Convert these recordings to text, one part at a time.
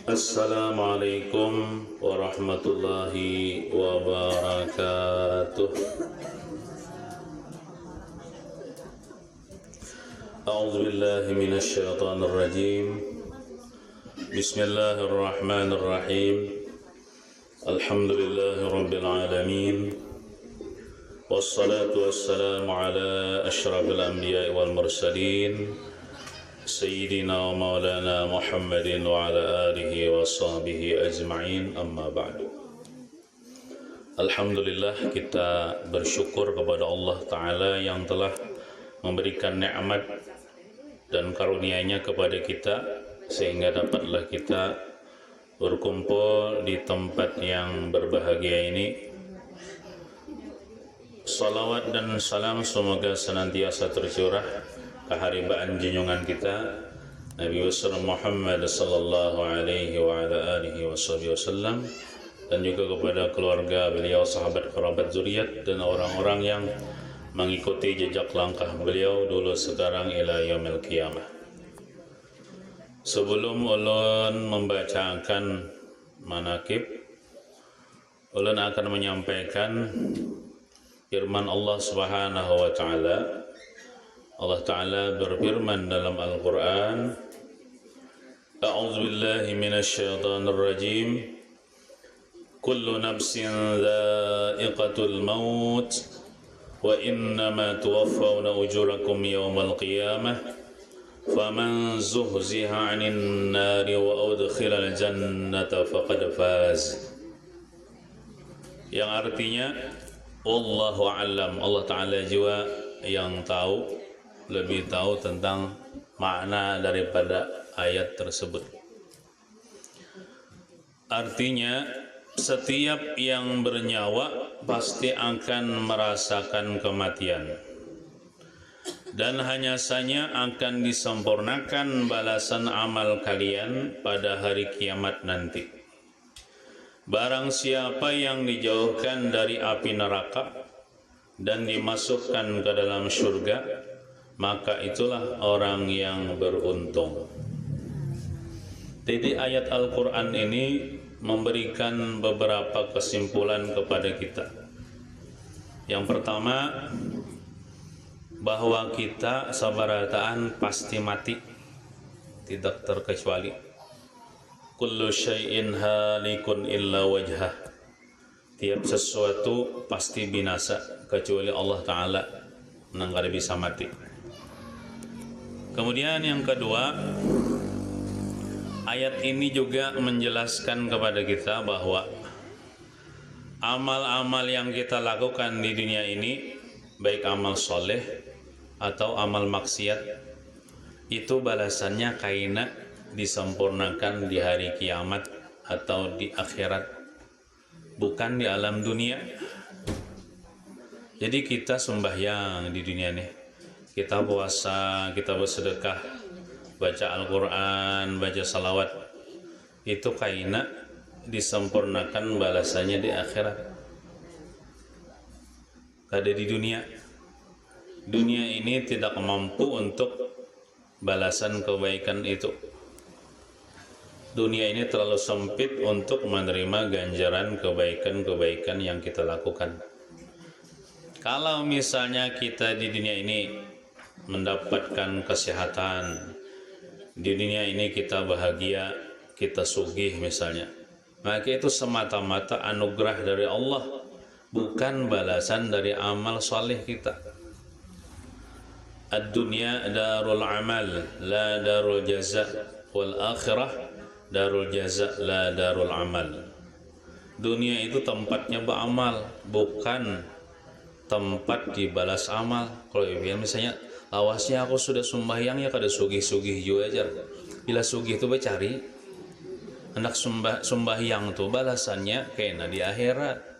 Assalamualaikum warahmatullahi wabarakatuh. A'udzu billahi minasy syaithanir rajim. Bismillahirrahmanirrahim. Alhamdulillahirabbil alamin. Wassalatu wassalamu ala asyrafil anbiya'i wal mursalin. Sayyidina wa maulana Muhammadin wa ala alihi wa sahbihi ajma'in, amma ba'du. Alhamdulillah, kita bersyukur kepada Allah Ta'ala yang telah memberikan nikmat dan karunia-Nya kepada kita sehingga dapatlah kita berkumpul di tempat yang berbahagia ini. Salawat dan salam semoga senantiasa tercurah keharibaan junjungan kita Nabi Muhammad sallallahu alaihi wa ala alihi wasallam, dan juga kepada keluarga beliau, sahabat, kerabat, zuriat, dan orang-orang yang mengikuti jejak langkah beliau dulu, sekarang, ila yaumil qiyamah. Sebelum ulun membacakan manaqib, ulun akan menyampaikan firman Allah Subhanahu wa taala. Allah Ta'ala berfirman dalam Al-Quran, A'udzu billahi minasy syaithanir rajim. Kullu nafsin dha'iqatul maut wa innama tuwaffawna ujurakum yawmal qiyamah faman zuhziha 'anil nari wa udkhilal jannata faqad faz. Yang artinya, Wallahu a'lam, Allah Ta'ala juga yang tahu, lebih tahu tentang makna daripada ayat tersebut. Artinya, setiap yang bernyawa pasti akan merasakan kematian, dan hanya saja akan disempurnakan balasan amal kalian pada hari kiamat nanti. Barang siapa yang dijauhkan dari api neraka dan dimasukkan ke dalam surga, maka itulah orang yang beruntung. Jadi ayat Al-Quran ini memberikan beberapa kesimpulan kepada kita. Yang pertama, bahwa kita sabarataan pasti mati, tidak terkecuali. Kullu syai'in halikun illa wajhah. Tiap sesuatu pasti binasa kecuali Allah Ta'ala yang tidak bisa mati. Kemudian yang kedua, ayat ini juga menjelaskan kepada kita bahwa amal-amal yang kita lakukan di dunia ini, baik amal soleh atau amal maksiat, itu balasannya kaina disempurnakan di hari kiamat atau di akhirat, bukan di alam dunia. Jadi kita sembahyang di dunia nih, kita puasa, kita bersedekah, baca Al-Quran, baca salawat, itu kaina disempurnakan balasannya di akhirat. Kada di dunia. Dunia ini tidak mampu untuk balasan kebaikan itu. Dunia ini terlalu sempit untuk menerima ganjaran kebaikan-kebaikan yang kita lakukan. Kalau misalnya kita di dunia ini mendapatkan kesehatan, di dunia ini kita bahagia, kita sugih misalnya, maka itu semata-mata anugerah dari Allah, bukan balasan dari amal saleh kita. Ad-dunya darul amal, la darul jaza, wal akhirah darul jaza, la darul amal. Dunia itu tempatnya beramal, bukan tempat dibalas amal. Kalau misalnya awasnya aku sudah sembahyang, ya kada sugih-sugih juga aja. Bila sugih itu becari, hendak sembahyang itu balasannya kena di akhirat.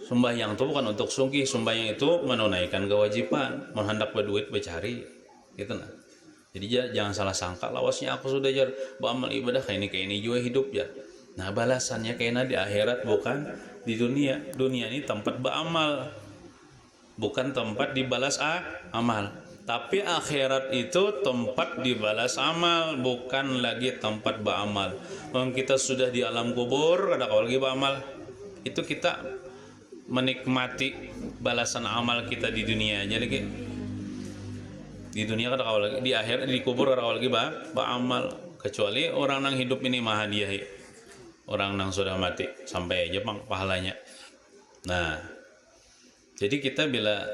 Sembahyang itu bukan untuk sugih, sembahyang itu menunaikan kewajiban, hendak berduit becari, gitu nah. Jadi jangan salah sangka, lawasnya aku sudah jar beramal ibadah kayak ini juga hidup ya. Nah balasannya kena di akhirat, bukan di dunia. Dunia ini tempat beramal, bukan tempat dibalas amal. Tapi akhirat itu tempat dibalas amal, bukan lagi tempat beramal. Kalau kita sudah di alam kubur, ada kau lagi beramal, itu kita menikmati balasan amal kita di dunia aja lagi. Di dunia kada kau lagi, di akhirat di kubur kada kau lagi beramal. Kecuali orang yang hidup ini mah hadiah, orang yang sudah mati sampai aja bang pahalanya. Nah, jadi kita bila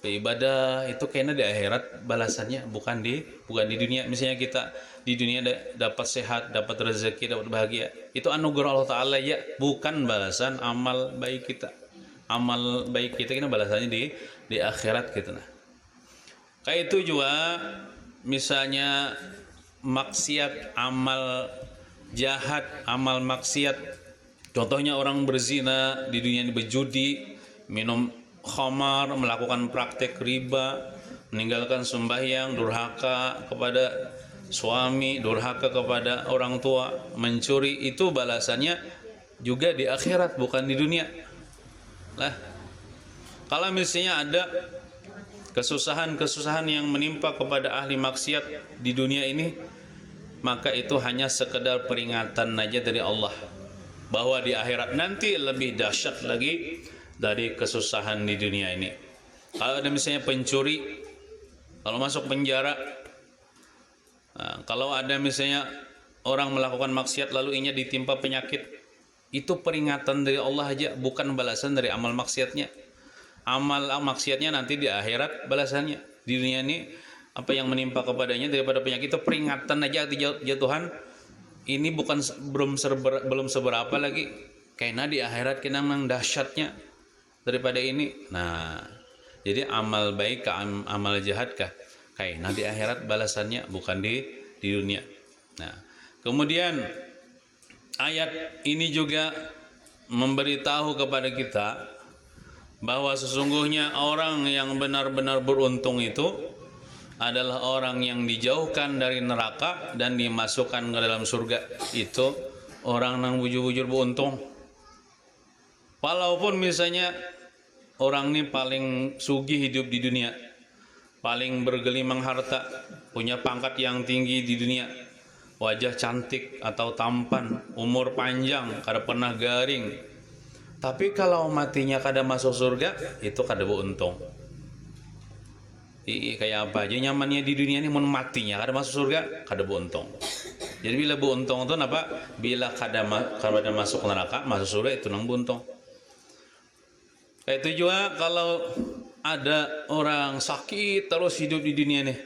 beribadah itu kayaknya di akhirat balasannya bukan di dunia. Misalnya kita di dunia dapat sehat, dapat rezeki, dapat bahagia, itu anugerah Allah Taala ya, bukan balasan amal baik kita. Amal baik kita ini balasannya di akhirat gitu. Nah, kayak itu juga misalnya maksiat, amal jahat, amal maksiat. Contohnya orang berzina di dunia ini, berjudi, minum khamar, melakukan praktek riba, meninggalkan sembahyang, durhaka kepada suami, durhaka kepada orang tua, mencuri, itu balasannya juga di akhirat bukan di dunia. Lah, kalau misalnya ada kesusahan-kesusahan yang menimpa kepada ahli maksiat di dunia ini, maka itu hanya sekedar peringatan saja dari Allah bahwa di akhirat nanti lebih dahsyat lagi dari kesusahan di dunia ini. Kalau ada misalnya pencuri, kalau masuk penjara, nah, kalau ada misalnya orang melakukan maksiat lalu inya ditimpa penyakit, itu peringatan dari Allah aja, bukan balasan dari amal maksiatnya. Amal maksiatnya nanti di akhirat balasannya. Di dunia ini apa yang menimpa kepadanya daripada penyakit itu peringatan aja, ya Tuhan, ini bukan belum seberapa lagi, karena di akhirat kita memang dahsyatnya daripada ini. Nah, jadi amal baik ke amal jahat kah, karena di akhirat balasannya bukan di dunia. Nah, kemudian ayat ini juga memberitahu kepada kita bahwa sesungguhnya orang yang benar-benar beruntung itu adalah orang yang dijauhkan dari neraka dan dimasukkan ke dalam surga. Itu orang yang bujur-bujur beruntung. Walaupun misalnya orang ini paling sugih hidup di dunia, paling bergelimang harta, punya pangkat yang tinggi di dunia, wajah cantik atau tampan, umur panjang, kada pernah garing, tapi kalau matinya kada masuk surga, itu kada beruntung. Kayak apa aja nyamannya di dunia ini, mau matinya kada masuk surga, kada beruntung. Jadi bila beruntung itu apa? Bila kada masuk neraka, masuk surga, itu nang beruntung. Kayak itu juga kalau ada orang sakit terus hidup di dunia nih,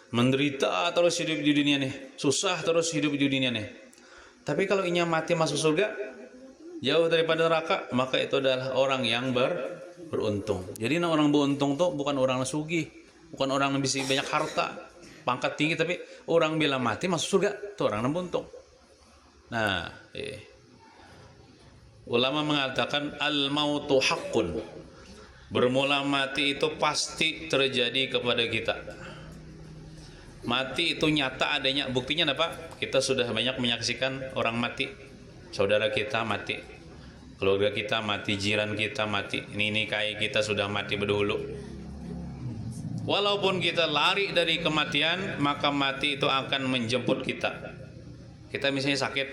menderita terus hidup di dunia nih, susah terus hidup di dunia nih, tapi kalau inya mati masuk surga, jauh daripada neraka, maka itu adalah orang yang beruntung. Jadi orang beruntung tuh bukan orang sugih, bukan orang yang bisa banyak harta, pangkat tinggi, tapi orang bila mati masuk surga, itu orang yang beruntung. Nah, ulama mengatakan al-mautu haqqun. Bermula mati itu pasti terjadi kepada kita. Mati itu nyata adanya. Buktinya apa? Kita sudah banyak menyaksikan orang mati. Saudara kita mati, keluarga kita mati, jiran kita mati, ini kayak kita sudah mati berdahulu. Walaupun kita lari dari kematian, maka mati itu akan menjemput kita. Kita misalnya sakit,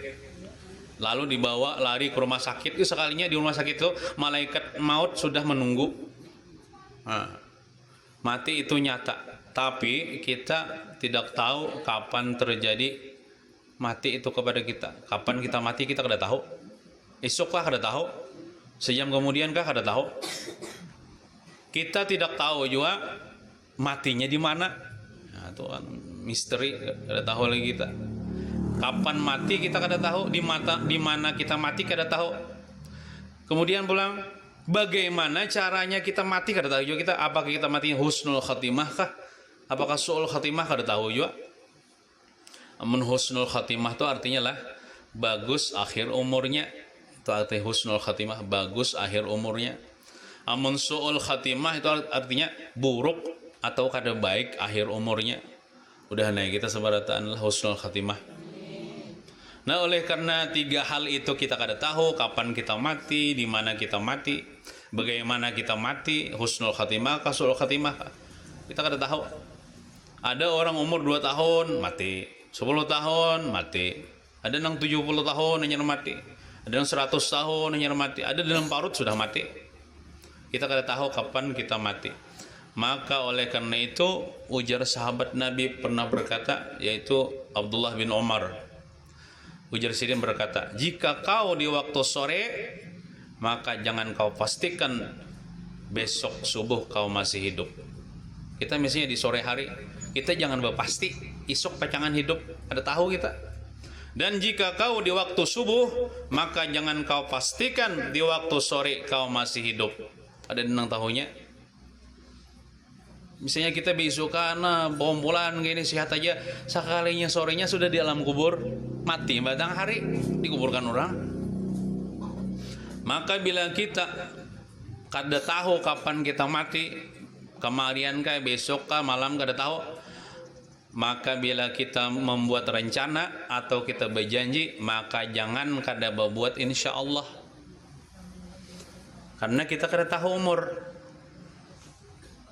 lalu dibawa lari ke rumah sakit, itu sekalinya di rumah sakit itu malaikat maut sudah menunggu. Nah, mati itu nyata, tapi kita tidak tahu kapan terjadi mati itu kepada kita. Kapan kita mati kita kada tahu. Esok kah kada tahu, sejam kemudian kah kada tahu. Kita tidak tahu juga matinya di mana. Nah, itu kan misteri, kada tahu lagi kita. Kapan mati kita kada tahu, di mana kita mati kada tahu. Kemudian pulang, bagaimana caranya kita mati kada tahu juga kita. Apakah kita mati husnul khatimah kah? Apakah su'ul khatimah kada tahu juga. Amun husnul khatimah itu artinya lah bagus akhir umurnya. Itu arti husnul khatimah, bagus akhir umurnya. Amun su'ul khatimah itu artinya buruk atau kada baik akhir umurnya. Udah naik kita sebarataan husnul khatimah. Nah, oleh karena tiga hal itu kita kada tahu kapan kita mati, di mana kita mati, bagaimana kita mati, husnul khatimah kah, su'ul khatimah kah. Kita kada tahu. Ada orang umur 2 tahun mati, 10 tahun mati, ada yang 70 tahun hanya mati, ada yang 100 tahun hanya mati, ada dalam parut sudah mati. Kita kada tahu kapan kita mati. Maka oleh karena itu ujar sahabat Nabi pernah berkata, yaitu Abdullah bin Umar. Ujar sidin berkata, jika kau di waktu sore, maka jangan kau pastikan besok subuh kau masih hidup. Kita misalnya di sore hari, kita jangan berpasti esok pacangan hidup, ada tahu kita. Dan jika kau di waktu subuh, maka jangan kau pastikan di waktu sore kau masih hidup, ada nang tahunya. Misalnya kita besok karena bombolan gini sehat aja, sekalinya sorenya sudah di alam kubur, mati batang hari dikuburkan orang. Maka bila kita kada tahu kapan kita mati, kemarian kah, besok kah, malam kada tahu, maka bila kita membuat rencana atau kita berjanji, maka jangan kada berbuat insya Allah, karena kita kada tahu umur.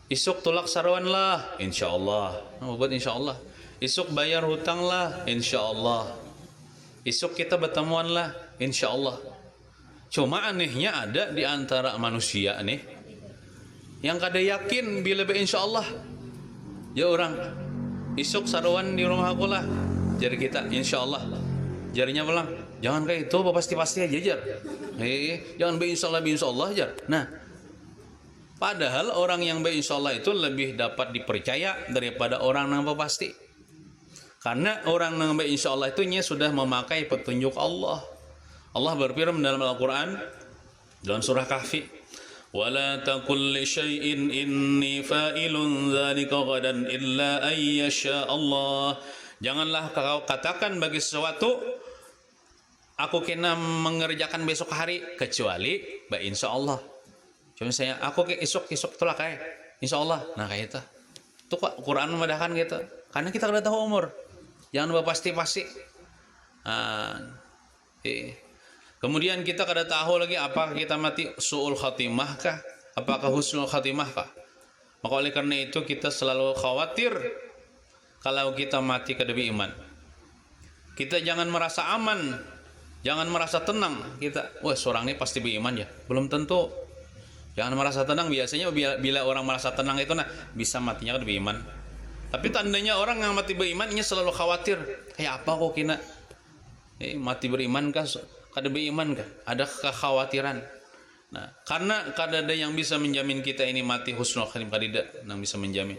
Isuk tulak sarwan lah, insya Allah, buat insya Allah. Isuk bayar hutang lah, insya Allah. Isuk kita bertemuan lah, insya Allah. Cuma anehnya ada di antara manusia nih yang kada yakin bila insya Allah. Ya orang, isuk sarwan di rumah aku lah, jari kita insya Allah. Jarinya bilang, jangan kayak itu, pasti-pasti aja jar. Jangan insya Allah jar. Nah, padahal orang yang insya Allah itu lebih dapat dipercaya daripada orang yang pasti. Karena orang yang insya Allah itu sudah memakai petunjuk Allah. Allah berfirman dalam Al-Quran dalam surah Kahfi, wala taqul li syai'in inni fa'ilun dzalika ghadan illa ay yasha Allah. Janganlah kau katakan bagi sesuatu, aku kena mengerjakan besok hari, kecuali insya Allah. Cuma saya aku ke esok itulah kayak insya Allah. Nah kayak itu kok Quran memudahkan gitu, karena kita kada tahu umur. Jangan pasti-pasti. Kemudian kita kada tahu lagi apakah kita mati su'ul khatimah kah, apakah husnul khatimah kah. Maka oleh karena itu kita selalu khawatir kalau kita mati kada beriman. Kita jangan merasa aman, jangan merasa tenang. Kita, wah seorang ini pasti beriman ya, belum tentu. Jangan merasa tenang. Biasanya bila orang merasa tenang itu bisa matinya kada beriman. Tapi tandanya orang yang mati beriman ini selalu khawatir, kayak apa kok kena mati beriman kah, kada beriman kah, ada kekhawatiran. Nah, karena kada ada yang bisa menjamin kita ini mati husnul khatimah, tidak yang bisa menjamin.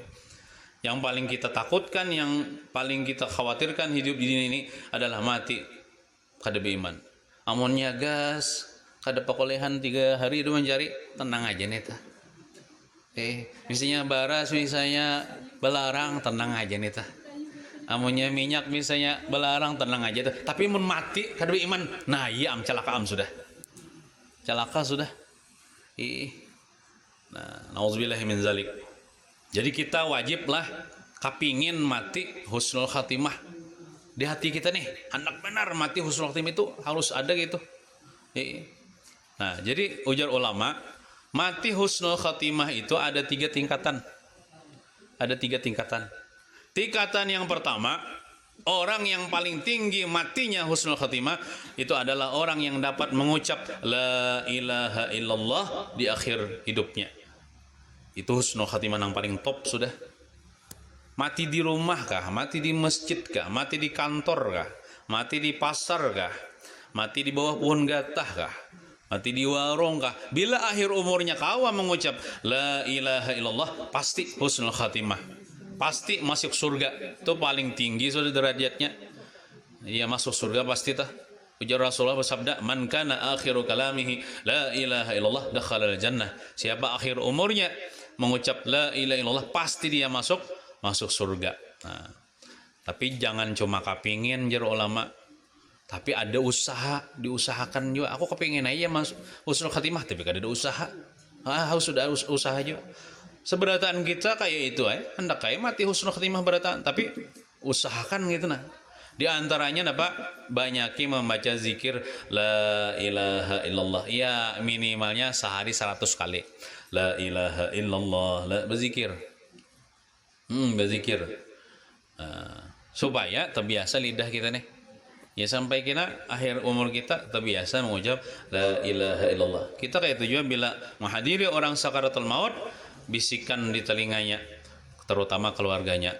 Yang paling kita takutkan, yang paling kita khawatirkan hidup di dunia ini adalah mati kada beriman. Amonnya gas, kada pakolehan 3 hari itu mencari, tenang aja neta. Misalnya baras, misalnya belarang, tenang aja neta. Amunnya minyak misalnya belarang, tenang aja tuh. Tapi mun mati kada beriman, nah iya celaka sudah. Celaka sudah. Nah, nauzubillahi min zalik. Jadi kita wajiblah kapingin mati husnul khatimah di hati kita nih. Hendak benar mati husnul khatimah itu harus ada gitu. Nah, jadi ujar ulama, mati husnul khatimah itu ada 3 tingkatan. Ada 3 tingkatan. Tingkatan yang pertama, orang yang paling tinggi matinya husnul khatimah itu adalah orang yang dapat mengucap la ilaha illallah di akhir hidupnya. Itu husnul khatimah yang paling top sudah. Mati di rumah kah, mati di masjid kah, mati di kantor kah, mati di pasar kah, mati di bawah pohon gatah kah, mati di warung kah, bila akhir umurnya kau mengucap la ilaha illallah, pasti husnul khatimah, pasti masuk surga. Itu paling tinggi sudah derajatnya. Ia masuk surga pasti tah. Ujar Rasulullah bersabda, man kana akhiru kalamihi la ilaha illallah dakhala al-jannah. Siapa akhir umurnya mengucap la ilaha illallah, pasti dia masuk surga. Nah, tapi jangan cuma kapingin jar ulama, tapi ada usaha, diusahakan juga. Aku kepingin aja masuk husnul khatimah, tapi kada ada usaha. Harus sudah usaha juga. Seberatan kita kayak itu hendak kayak mati husnul khatimah beratan, tapi usahakan gitu nah. Di antaranya apa? Banyaki membaca zikir la ilaha illallah. Ya minimalnya sehari 100 kali. La ilaha illallah, la berzikir. berzikir. Supaya terbiasa lidah kita nih. Ya sampai kita akhir umur kita terbiasa mengucap la ilaha illallah. Kita kayak itu juga bila menghadiri orang sakaratul maut, bisikan di telinganya, terutama keluarganya.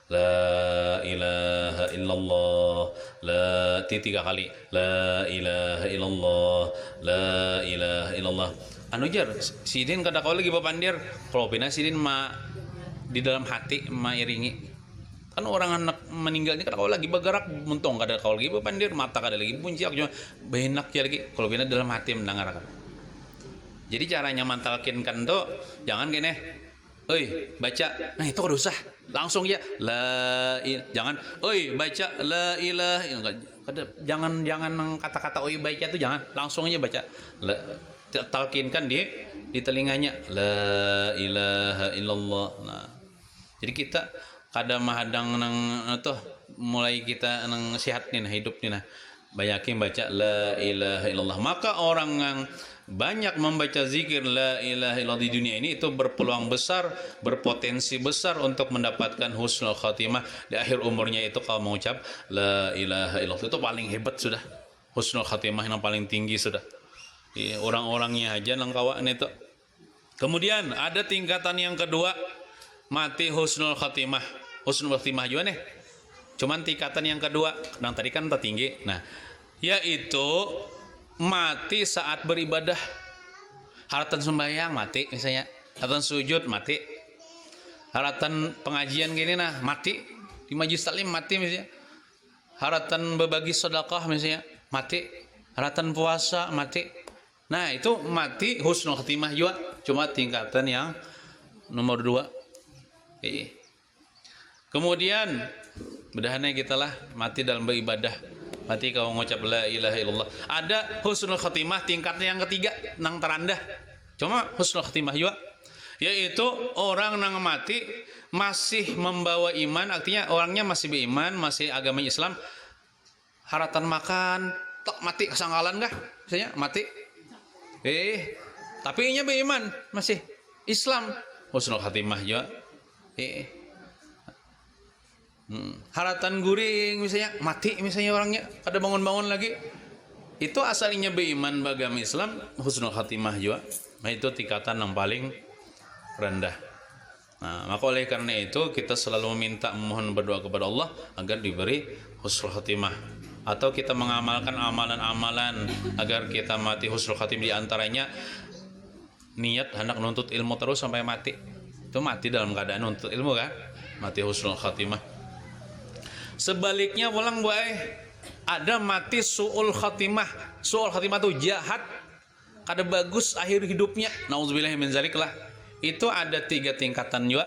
La ilaha illallah, la tiga kali. La ilaha illallah, la ilaha illallah. Anu jar, sidin kada kau lagi bapandir. Kalau pina sidin ma di dalam hati ma iringi. Kan orang anak meninggal ini kada kau lagi bergerak muntong kada kau lagi bapandir, mata kada lagi puncak cuma benak ya lagi. Kalau pina dalam hati mendengar kan. Jadi caranya mantalkinkan tuh jangan gini. Oi, baca. Nah, itu kada usah. Langsung ya jangan oi baca la ilaha jangan kata-kata oi baca itu jangan, langsung aja baca. Talkinkan di telinganya la ilaha illallah. Nah, jadi kita kada mahadang nang tuh mulai kita nang sehat nih nah hidup nih nah banyakin baca la ilaha illallah. Maka orang yang banyak membaca zikir la ilaha illallah di dunia ini itu berpeluang besar, berpotensi besar untuk mendapatkan husnul khatimah di akhir umurnya. Itu kalau mengucap la ilaha illallah itu paling hebat sudah, husnul khatimah yang paling tinggi sudah. Orang-orangnya aja nang kawan itu. Kemudian ada tingkatan yang kedua, mati husnul khatimah. Husnul khatimah juga nih, cuman tingkatan yang kedua, yang tadi kan tertinggi. Nah, yaitu mati saat beribadah. Haratan sembahyang mati misalnya, haratan sujud mati, haratan pengajian gini nah mati, di majlis taklim mati misalnya, haratan berbagi sedekah misalnya mati, haratan puasa mati. Nah, itu mati husnul khatimah juga, cuma tingkatan yang nomor 2. Kemudian bedahnya kita lah mati dalam beribadah, mati kau mengucap la ilaha illallah. Ada husnul khatimah tingkatnya yang ketiga nang terendah, cuma husnul khatimah juga, yaitu orang nang mati masih membawa iman, artinya orangnya masih beriman, masih agama Islam, haratan makan tak mati kesanggalan kah misalnya mati tapi nya beriman masih Islam, husnul khatimah juga. Haratan guring misalnya mati misalnya orangnya kada bangun-bangun lagi, itu asalnya beriman beragama Islam, husnul khatimah juga. Nah, itu tingkatan yang paling rendah. Nah, maka oleh karena itu kita selalu meminta, memohon, berdoa kepada Allah agar diberi husnul khatimah, atau kita mengamalkan amalan-amalan agar kita mati husnul khatimah. Di antaranya niat hendak nuntut ilmu terus sampai mati. Itu mati dalam keadaan nuntut ilmu kan, mati husnul khatimah. Sebaliknya pulang ada mati su'ul khatimah. Su'ul khatimah itu jahat, kada bagus akhir hidupnya. Nauzubillahi min dzalik lah. Itu ada 3 tingkatan juga.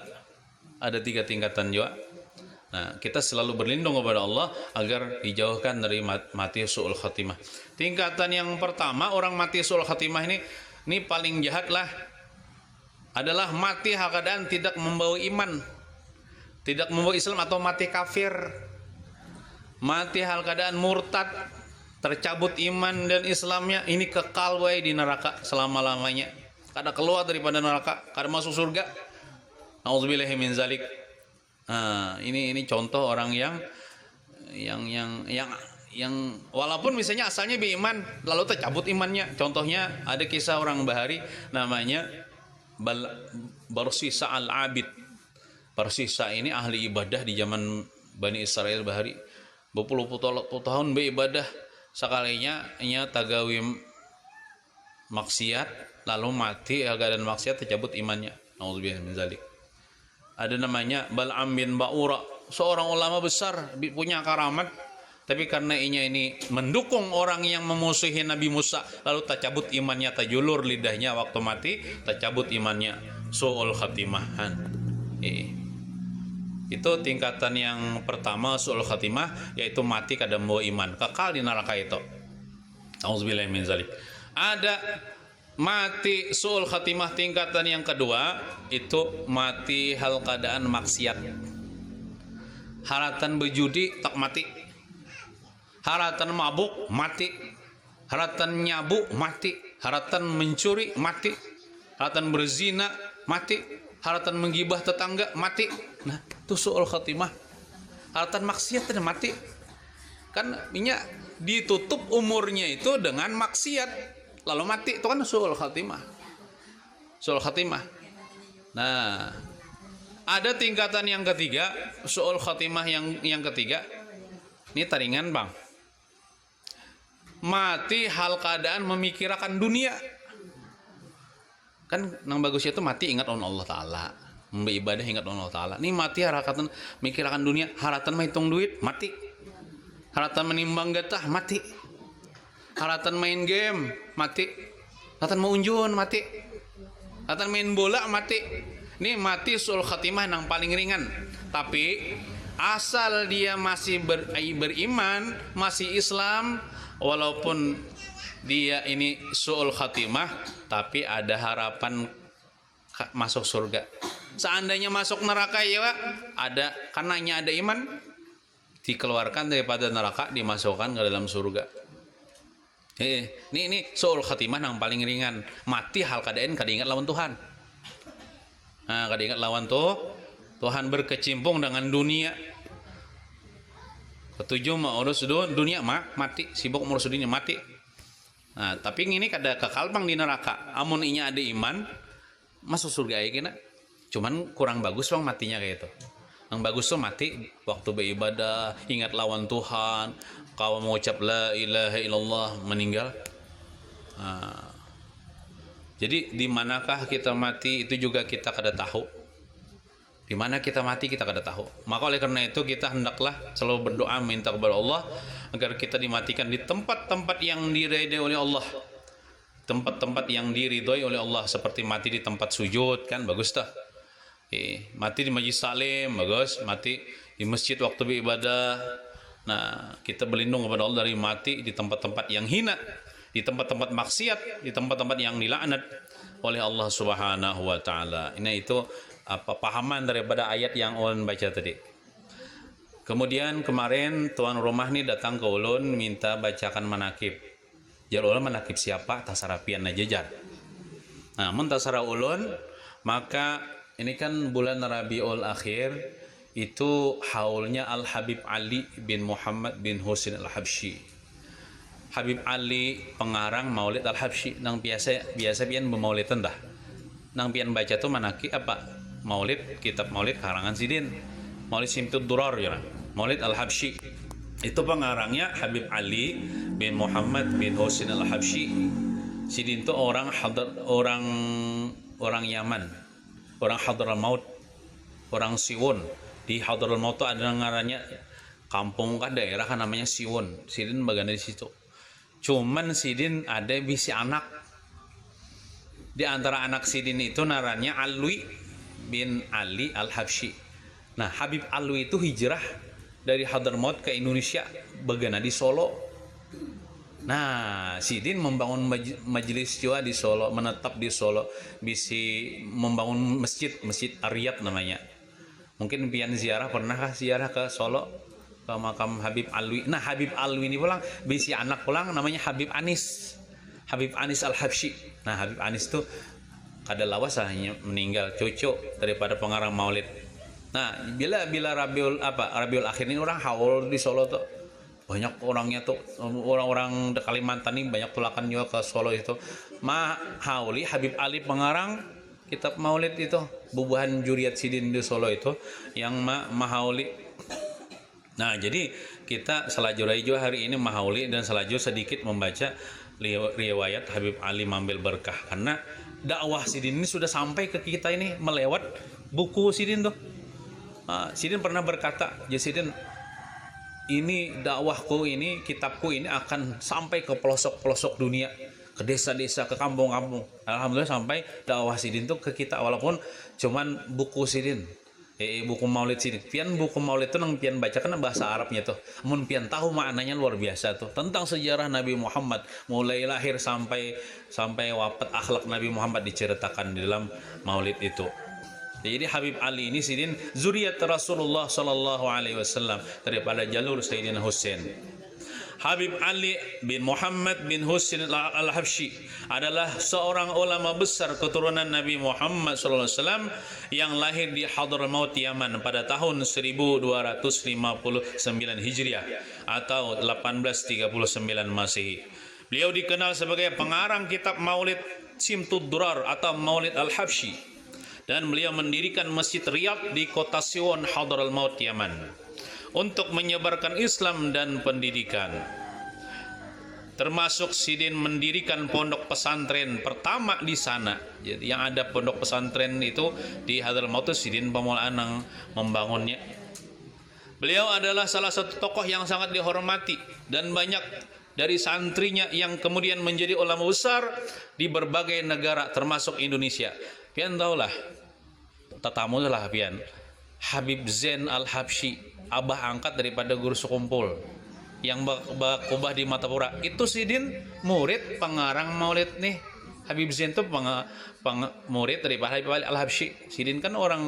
Ada 3 tingkatan juga. Nah, kita selalu berlindung kepada Allah agar dijauhkan dari mati su'ul khatimah. Tingkatan yang pertama, orang mati su'ul khatimah ini paling jahat lah, adalah mati hal keadaan tidak membawa iman, tidak membawa Islam, atau mati kafir. Mati hal keadaan murtad, tercabut iman dan Islamnya, ini kekal wae di neraka selama-lamanya. Kada keluar daripada neraka, kada masuk surga. Nauzubillahi min dzalik. Nah, ini contoh orang yang walaupun misalnya asalnya beriman lalu tercabut imannya. Contohnya ada kisah orang Bahari namanya Barsisa al-Abid. Barsisa ini ahli ibadah di zaman Bani Israel Bahari. Berpuluh-puluh tahun beribadah, sekalinya nya tagawi maksiat lalu mati keadaan maksiat, tercabut imannya. Nauzubillahi min dzalik. Ada namanya Bal'am bin Ba'ura, seorang ulama besar, punya karamat, tapi karena ini mendukung orang yang memusuhi Nabi Musa, lalu tercabut imannya, terjulur lidahnya waktu mati, tercabut imannya. Su'ul khatimahan. Itu tingkatan yang pertama, su'ul khatimah, yaitu mati kada membawa iman, kekal di neraka itu. Auzubillahi min dzalik. Ada mati su'ul khatimah tingkatan yang kedua, itu mati hal keadaan maksiat. Haratan berjudi tak mati, haratan mabuk mati, haratan nyabu mati, haratan mencuri mati, haratan berzina mati, haratan menggibah tetangga mati. Nah, itu suul khatimah. Haratan maksiat dan mati. Kan minyak ditutup umurnya itu dengan maksiat lalu mati, itu kan suul khatimah. Suul khatimah. Nah, ada tingkatan yang ketiga, suul khatimah yang ketiga. Ini taringan, Bang. Mati hal keadaan memikirkan dunia. Kan nang bagusnya itu mati ingat on Allah Ta'ala, beribadah ingat on Allah Ta'ala. Ini mati haratan mikirkan dunia, haratan menghitung duit mati, haratan menimbang getah mati, haratan main game mati, haratan mau unjun mati, haratan main bola mati. Ini mati suul khatimah yang paling ringan. Tapi asal dia masih beriman, masih Islam, walaupun dia ini suul khatimah, tapi ada harapan masuk surga. Seandainya masuk neraka ya Pak, ada karenanya ada iman, dikeluarkan daripada neraka, dimasukkan ke dalam surga. Ini suul khatimah yang paling ringan. Mati hal keadaan kada ingat lawan Tuhan. Nah, kada ingat lawan Tuhan, berkecimpung dengan dunia. Ketujuh mau urus dunia mati, sibuk ngurus dunia mati. Nah, tapi ini kada kekal Bang di neraka. Amun inya ada iman, masuk surga aja kena. Cuman kurang bagus Bang matinya kayak itu. Yang bagus tuh mati waktu beribadah, ingat lawan Tuhan, kau mengucap la ilaha illallah, meninggal. Nah, jadi di manakah kita mati itu juga kita kada tahu. Di mana kita mati kita kada tahu. Maka oleh karena itu kita hendaklah selalu berdoa minta kepada Allah agar kita dimatikan di tempat-tempat yang diridhai oleh Allah. Tempat-tempat yang diridhai oleh Allah, seperti mati di tempat sujud, kan bagus dah. Mati di majlis salim bagus, mati di masjid waktu beribadah. Nah, kita berlindung kepada Allah dari mati di tempat-tempat yang hina, di tempat-tempat maksiat, di tempat-tempat yang dilaknat oleh Allah Subhanahu wa taala. Ini itu pahaman daripada ayat yang ulun baca tadi. Kemudian kemarin tuan rumah nih datang ke ulun minta bacakan manakib. Jar ulun manakib siapa? Tasarapian aja jar. Nah, mun tasara ulun, maka ini kan bulan Rabiul Akhir, itu haulnya Al Habib Ali bin Muhammad bin Husain Al Habsyi. Habib Ali pengarang Maulid Al Habsyi, nang biasa pian memaulidan dah. Nang pian baca tuh manakib apa? Maulid, kitab Maulid karangan Sidin, Maulid Simtud Durar ya. Maulid Al Habsyi itu pengarangnya Habib Ali bin Muhammad bin Husain Al Habsyi. Sidin itu orang Yaman, orang Hadramaut, orang Siwon. Di Hadramaut itu ada ngarannya kampung kan, daerah kan namanya Siwon. Sidin bagian dari situ. Cuman Sidin ada bisi anak. Di antara anak Sidin itu narannya Alwi bin Ali Al-Habsyi. Nah, Habib Alwi itu hijrah dari Hadramaut ke Indonesia, begana di Solo. Nah, Sidin membangun majelis jua di Solo, menetap di Solo, bisa membangun masjid Ariyat namanya. Mungkin pian ziarah, pernahkah ziarah ke Solo ke makam Habib Alwi? Nah, Habib Alwi ini pulang bisa anak pulang namanya Habib Anis Al-Habsyi. Nah, Habib Anis itu kada lawas hanya meninggal, cucu daripada pengarang Maulid. Nah, bila Rabiul Akhir ini orang haul di Solo tuh banyak orangnya tuh, orang-orang di Kalimantan ini banyak tulakan juga ke Solo itu. Hauli Habib Ali pengarang kitab Maulid itu, bubuhan Juriyat Sidin di Solo itu yang mahauli. Nah, jadi kita selajurai juga hari ini mahauli dan selaju sedikit membaca riwayat Habib Ali mengambil berkah, karena dakwah Sidin ini sudah sampai ke kita ini melewat buku Sidin tuh. Sidin pernah berkata, ya Sidin, ini dakwahku ini, kitabku ini akan sampai ke pelosok-pelosok dunia, ke desa-desa, ke kampung-kampung. Alhamdulillah sampai dakwah Sidin tuh ke kita, walaupun cuman buku Sidin, buku Maulid Sidin. Pian buku Maulid itu nang pian baca kan bahasa Arabnya tuh. Mun pian tahu maknanya luar biasa tuh, tentang sejarah Nabi Muhammad mulai lahir sampai wafat, akhlak Nabi Muhammad diceritakan di dalam Maulid itu. Jadi Habib Ali ini Sidin zuriyat Rasulullah sallallahu alaihi wasallam, daripada jalur Sayyidina Husain. Habib Ali bin Muhammad bin Husain al-Habsyi adalah seorang ulama besar keturunan Nabi Muhammad SAW yang lahir di Hadramaut Yaman pada tahun 1259 Hijriah atau 1839 Masehi. Beliau dikenal sebagai pengarang kitab Maulid Simtud Durar atau Maulid al-Habsyi, dan beliau mendirikan Masjid Riyadh di kota Siwan Hadramaut Yaman untuk menyebarkan Islam dan pendidikan. Termasuk Sidin mendirikan pondok pesantren pertama di sana. Jadi yang ada pondok pesantren itu di Hadramaut, Sidin Pamulaan yang membangunnya. Beliau adalah salah satu tokoh yang sangat dihormati dan banyak dari santrinya yang kemudian menjadi ulama besar di berbagai negara termasuk Indonesia. Pian taulah, tetamu lah pian. Habib Zain al-Habsyi, abah angkat daripada guru sekumpul yang bakubah di Matapura. Itu Sidin murid pengarang Maulid nih. Habib Zain itu murid daripada Habib Ali al-Habsyi. Sidin kan orang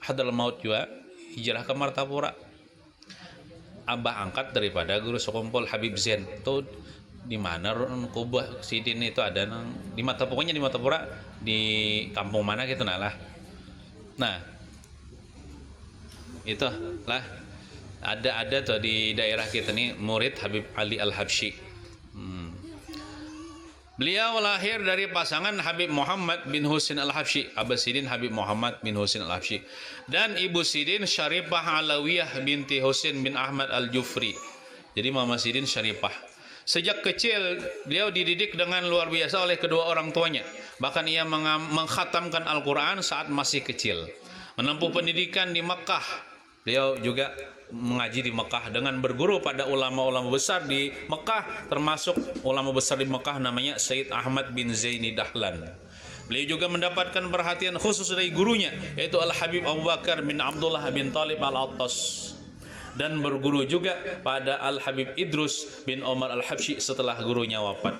Hadramaut juga, hijrah ke Martapura. Abah angkat daripada guru sekumpul Habib Zain. Itu di mana kubah Sidin itu ada di pokoknya di Matapura, di kampung mana gitu lah. Nah, itu lah ada tuh di daerah kita nih murid Habib Ali al-Habsyi. Beliau lahir dari pasangan Habib Muhammad bin Husain al-Habsyi, Abah Sidin Habib Muhammad bin Husain al-Habsyi, dan Ibu Sidin Syarifah Alawiyah binti Husain bin Ahmad al-Jufri. Jadi Mama Sidin Syarifah. Sejak kecil beliau dididik dengan luar biasa oleh kedua orang tuanya. Bahkan ia mengkhatamkan Al-Quran saat masih kecil. Menempuh pendidikan di Mekah. Beliau juga mengaji di Mekah dengan berguru pada ulama-ulama besar di Mekah, termasuk ulama besar di Mekah namanya Sayyid Ahmad bin Zaini Dahlan. Beliau juga mendapatkan perhatian khusus dari gurunya, yaitu Al-Habib Abu Bakar bin Abdullah bin Talib Al-Attas, dan berguru juga pada Al-Habib Idrus bin Omar Al-Habsyi setelah gurunya wafat.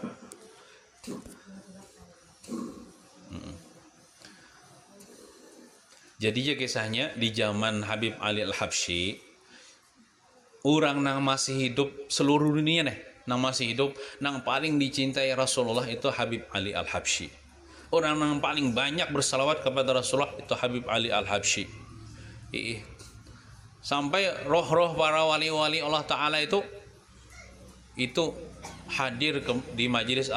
Jadi kisahnya di zaman Habib Ali al-Habsyi, orang nang masih hidup seluruh dunia nih, nang masih hidup, nang paling dicintai Rasulullah itu Habib Ali al-Habsyi. Orang nang paling banyak bersalawat kepada Rasulullah itu Habib Ali al-Habsyi. Sampai roh-roh para wali-wali Allah Ta'ala itu hadir di majelis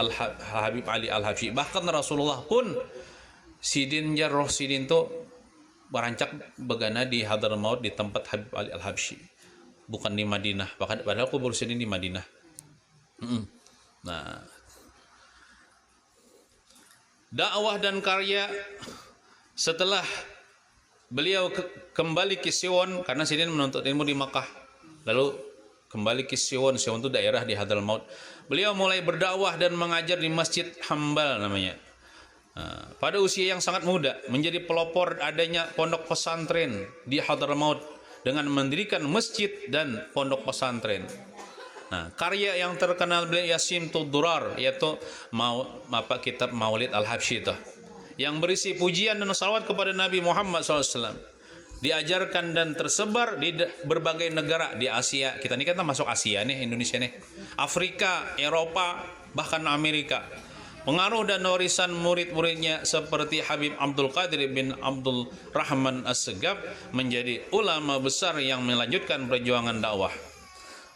Habib Ali al-Habsyi. Bahkan Rasulullah pun Sidin roh Sidin tuh berancak begana di Hadramaut di tempat Habib Ali al-Habsyi, bukan di Madinah. Padahal kubur Sidin di Madinah. Nah, dakwah dan karya setelah beliau kembali ke Siwan, karena Sidin menuntut ilmu di Makkah, lalu kembali ke Siwan. Siwan itu daerah di Hadramaut. Beliau mulai berdakwah dan mengajar di Masjid Hambal namanya. Pada usia yang sangat muda menjadi pelopor adanya pondok pesantren di Hadramaut dengan mendirikan masjid dan pondok pesantren. Nah, karya yang terkenal beliau Simtud Durar, yaitu kitab Maulid al-Habsyi itu, yang berisi pujian dan salawat kepada Nabi Muhammad SAW, diajarkan dan tersebar di berbagai negara di Asia. Kita ini kan masuk Asia nih, Indonesia nih, Afrika, Eropa, bahkan Amerika. Pengaruh dan warisan murid-muridnya seperti Habib Abdul Qadir bin Abdul Rahman As-Segaf menjadi ulama besar yang melanjutkan perjuangan dakwah.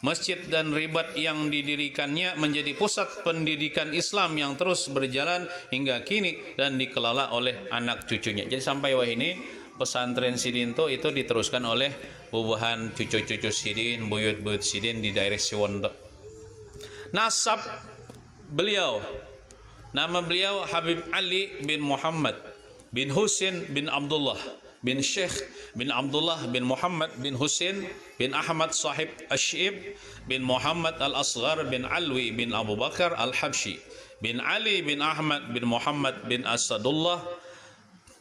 Masjid dan ribat yang didirikannya menjadi pusat pendidikan Islam yang terus berjalan hingga kini dan dikelola oleh anak cucunya. Jadi sampai wah ini pesantren Sidin itu diteruskan oleh bubuhan cucu-cucu Sidin, buyut-buyut Sidin di daerah Siwan. Nasab beliau, nama beliau Habib Ali bin Muhammad bin Husain bin Abdullah bin Syekh bin Abdullah bin Muhammad bin Husain bin Ahmad Sahib Asy'ib bin Muhammad Al-Asghar bin Alwi bin Abu Bakar Al-Habsyi bin Ali bin Ahmad bin Muhammad bin Asadullah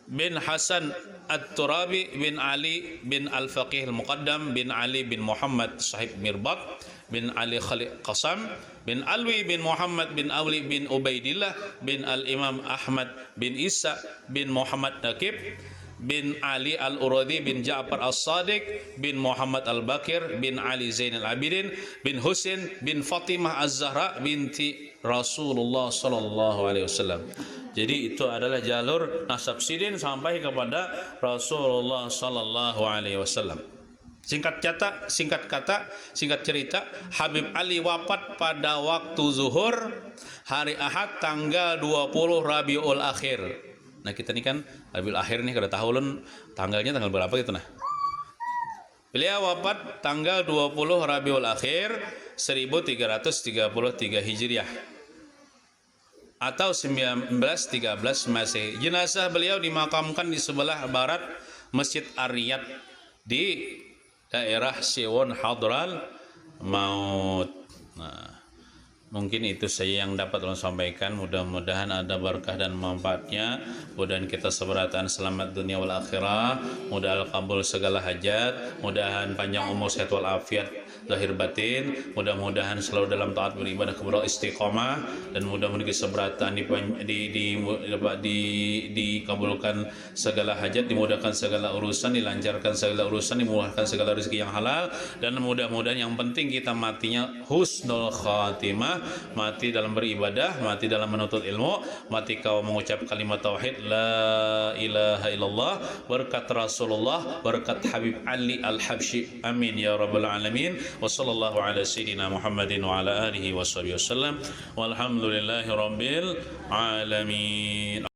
bin Hasan At-Turabi bin Ali bin Al-Faqih Al-Muqaddam bin Ali bin Muhammad Sahib Mirbat bin Ali Khalid Qasam bin Alwi bin Muhammad bin Awli bin Ubaidillah bin Al-Imam Ahmad bin Isa bin Muhammad Nakib bin Ali Al-Uradi bin Ja'far As-Sadiq bin Muhammad Al-Bakir bin Ali Zainal Abidin bin Husain bin Fatimah Az-Zahra binti Rasulullah sallallahu alaihi wasallam. Jadi itu adalah jalur nasab sidin sampai kepada Rasulullah sallallahu alaihi wasallam. Singkat cerita, Habib Ali wafat pada waktu zuhur hari Ahad tanggal 20 Rabiul Akhir. Nah, kita ini kan Rabiul Akhir nih kada tahu tanggalnya tanggal berapa gitu nah. Beliau wafat tanggal 20 Rabiul Akhir 1333 Hijriah atau 1913 Masehi. Jenazah beliau dimakamkan di sebelah barat Masjid Ar-Riyad di daerah Siwon Hadral Maut. Nah, mungkin itu saja yang dapat saya sampaikan. Mudah-mudahan ada berkah dan manfaatnya. Mudah-mudahan kita seberatan selamat dunia wal akhirah. Mudah-mudahan kabul segala hajat. Mudah-mudahan panjang umur sehat wal afiat lahir batin. Mudah-mudahan selalu dalam taat beribadah kepada istiqomah, dan mudah-mudahan keseberatan dikabulkan segala hajat, dimudahkan segala urusan, dilancarkan segala urusan, dimudahkan segala rezeki yang halal, dan mudah-mudahan yang penting kita matinya husnul khatimah, mati dalam beribadah, mati dalam menuntut ilmu, mati kau mengucap kalimat tauhid la ilaha illallah, berkat Rasulullah, berkat Habib Ali Al-Habsyi, amin ya rabbal alamin. Wa sallallahu ala sayyidina Muhammadin wa ala alihi wa sahbihi wasallam walhamdulillahi rabbil alamin.